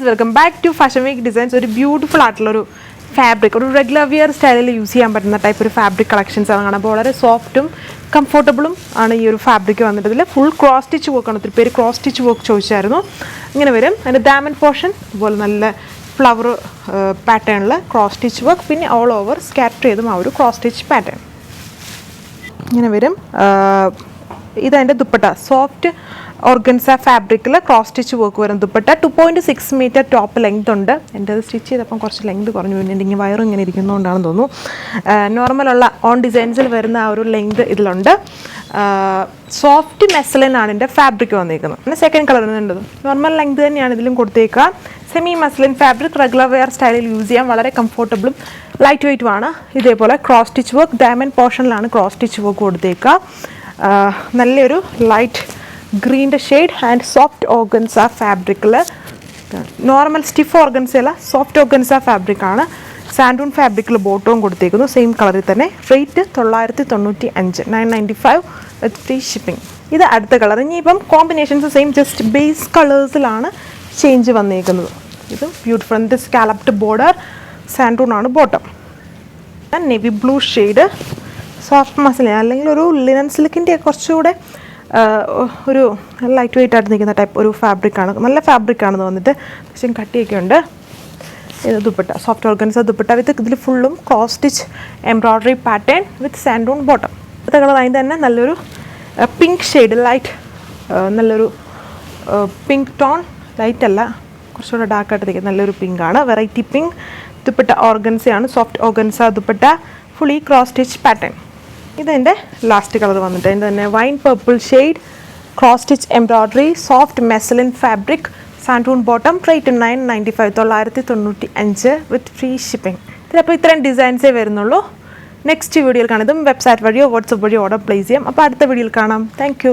Viewers, welcome back to fashion week designs. ഒരു beautiful ആയിട്ടുള്ളൊരു fabric, ഒരു റെഗുലർ വിയർ സ്റ്റൈലിൽ യൂസ് ചെയ്യാൻ പറ്റുന്ന ടൈപ്പ് ഒരു ഫാബ്രിക് കളക്ഷൻസ് ആണ് കാണാം. അപ്പോൾ വളരെ സോഫ്റ്റും കംഫർട്ടബിളും ആണ് ഈ ഒരു ഫാബ്രിക് വന്നിട്ട്. ഇതിൽ ഫുൾ ക്രോസ് സ്റ്റിച്ച് വർക്കാണ്. ഒത്തിരി പേര് ക്രോസ് സ്റ്റിച്ച് വർക്ക് ചോദിച്ചായിരുന്നു. ഇങ്ങനെ വരും. അതിൻ്റെ ഡാമൻ പോർഷൻ അതുപോലെ നല്ല ഫ്ലവർ പാറ്റേണിൽ ക്രോസ് സ്റ്റിച്ച് വർക്ക്, പിന്നെ ഓൾ ഓവർ സ്കാറ്റർ ചെയ്തും ആ ഒരു ക്രോസ് സ്റ്റിച്ച് പാറ്റേൺ ഇങ്ങനെ വരും. ഇതതിൻ്റെ ദുപ്പട്ട സോഫ്റ്റ് ഓർഗൻസ ഫാബ്രിക്കിൽ ക്രോസ് സ്റ്റിച്ച് വർക്ക് വരും. ദുപ്പട്ട 2.6 മീറ്റർ ടോപ്പ് ലെങ്ത് ഉണ്ട്. എൻ്റെ അത് സ്റ്റിച്ച് ചെയ്തപ്പം കുറച്ച് ലെങ്ത് കുറഞ്ഞു. പിന്നെ എൻ്റെ ഇങ്ങനെ വയറും ഇങ്ങനെ ഇരിക്കുന്നതുകൊണ്ടാണെന്ന് തോന്നുന്നു. നോർമലുള്ള ഓൺ ഡിസൈൻസിൽ വരുന്ന ആ ഒരു ലെങ്ത് ഇതിലുണ്ട്. സോഫ്റ്റ് മെസ്ലിനാണ് എൻ്റെ ഫാബ്രിക് വന്നിരിക്കുന്നത്. പിന്നെ സെക്കൻഡ് കളർ ഉണ്ട്. നോർമൽ ലെങ്ത് തന്നെയാണ് ഇതിലും കൊടുത്തേക്കുക. Semi muslin fabric, regular wear സ്റ്റൈലിൽ യൂസ് ചെയ്യാൻ വളരെ കംഫർട്ടബിളും ലൈറ്റ് വെയ്റ്റുമാണ്. ഇതേപോലെ ക്രോസ് സ്റ്റിച്ച് വർക്ക് ഡയമണ്ട് പോർഷനിലാണ് ക്രോസ് സ്റ്റിച്ച് വർക്ക് കൊടുത്തേക്കുക. നല്ലൊരു ലൈറ്റ് ഗ്രീൻ്റെ ഷെയ്ഡ് ആൻഡ് സോഫ്റ്റ് ഓർഗൻസ ഫാബ്രിക്കിൽ, നോർമൽ സ്റ്റിഫ് ഓർഗൻസ അല്ല, സോഫ്റ്റ് ഓർഗൻസ ഫാബ്രിക്കാണ്. സാൻഡൂൺ ഫാബ്രിക്കിൽ ബോട്ടവും കൊടുത്തേക്കുന്നു, സെയിം കളറിൽ തന്നെ. Rate 995, 995 with free shipping. ഇത് അടുത്ത കളർ. ഇനിയിപ്പം combinations same, just base കളേഴ്സിലാണ് change വന്നേക്കുന്നത്. ഇത് ബ്യൂട്ടിഫുൾ. ഇത് സ്കാലപ്ഡ് ബോർഡർ, സാൻഡൂൺ ആണ് bottom. Navy blue shade, soft muslin അല്ലെങ്കിൽ ഒരു ലിനൻ സിൽക്കിൻ്റെ കുറച്ചുകൂടെ ഒരു ലൈറ്റ് വെയിറ്റ് ആയിട്ട് നിൽക്കുന്ന ടൈപ്പ് ഒരു ഫാബ്രിക്കാണ്. നല്ല ഫാബ്രിക്കാണെന്ന് വന്നിട്ട്, പക്ഷേ കട്ടിയൊക്കെ ഉണ്ട്. ഇത് dupatta soft organza dupatta with ഇതിൽ ഫുള്ളും cross stitch embroidery pattern with സാൻഡൂൺ ബോട്ടം. അടുത്ത കളർ അതിന് തന്നെ നല്ലൊരു പിങ്ക് ഷെയ്ഡ്, ലൈറ്റ് നല്ലൊരു പിങ്ക് ടോൺ, ലൈറ്റ് അല്ല, കുറച്ചുകൂടെ ഡാർക്കായിട്ട് നിൽക്കുന്നത് നല്ലൊരു പിങ്കാണ്. Variety pink. ദുപ്പട്ട ഓർഗൻസയാണ്, soft organza dupatta, fully cross stitch pattern. ഇതെൻ്റെ ലാസ്റ്റ് കളർ വന്നിട്ട് അതിൻ്റെ തന്നെ wine purple shade, cross stitch embroidery, soft muslin fabric, സാൻഡൂൺ bottom. Rate 995, 995 with free shipping. ഇതിലപ്പോൾ ഇത്രയും ഡിസൈൻസേ വരുന്നുള്ളൂ. നെക്സ്റ്റ് വീഡിയോയിൽ കാണുന്നതും വെബ്സൈറ്റ് വഴിയോ വാട്സപ്പ് വഴിയോ ഓർഡർ പ്ലേസ് ചെയ്യാം. അപ്പോൾ അടുത്ത വീഡിയോയിൽ കാണാം. താങ്ക്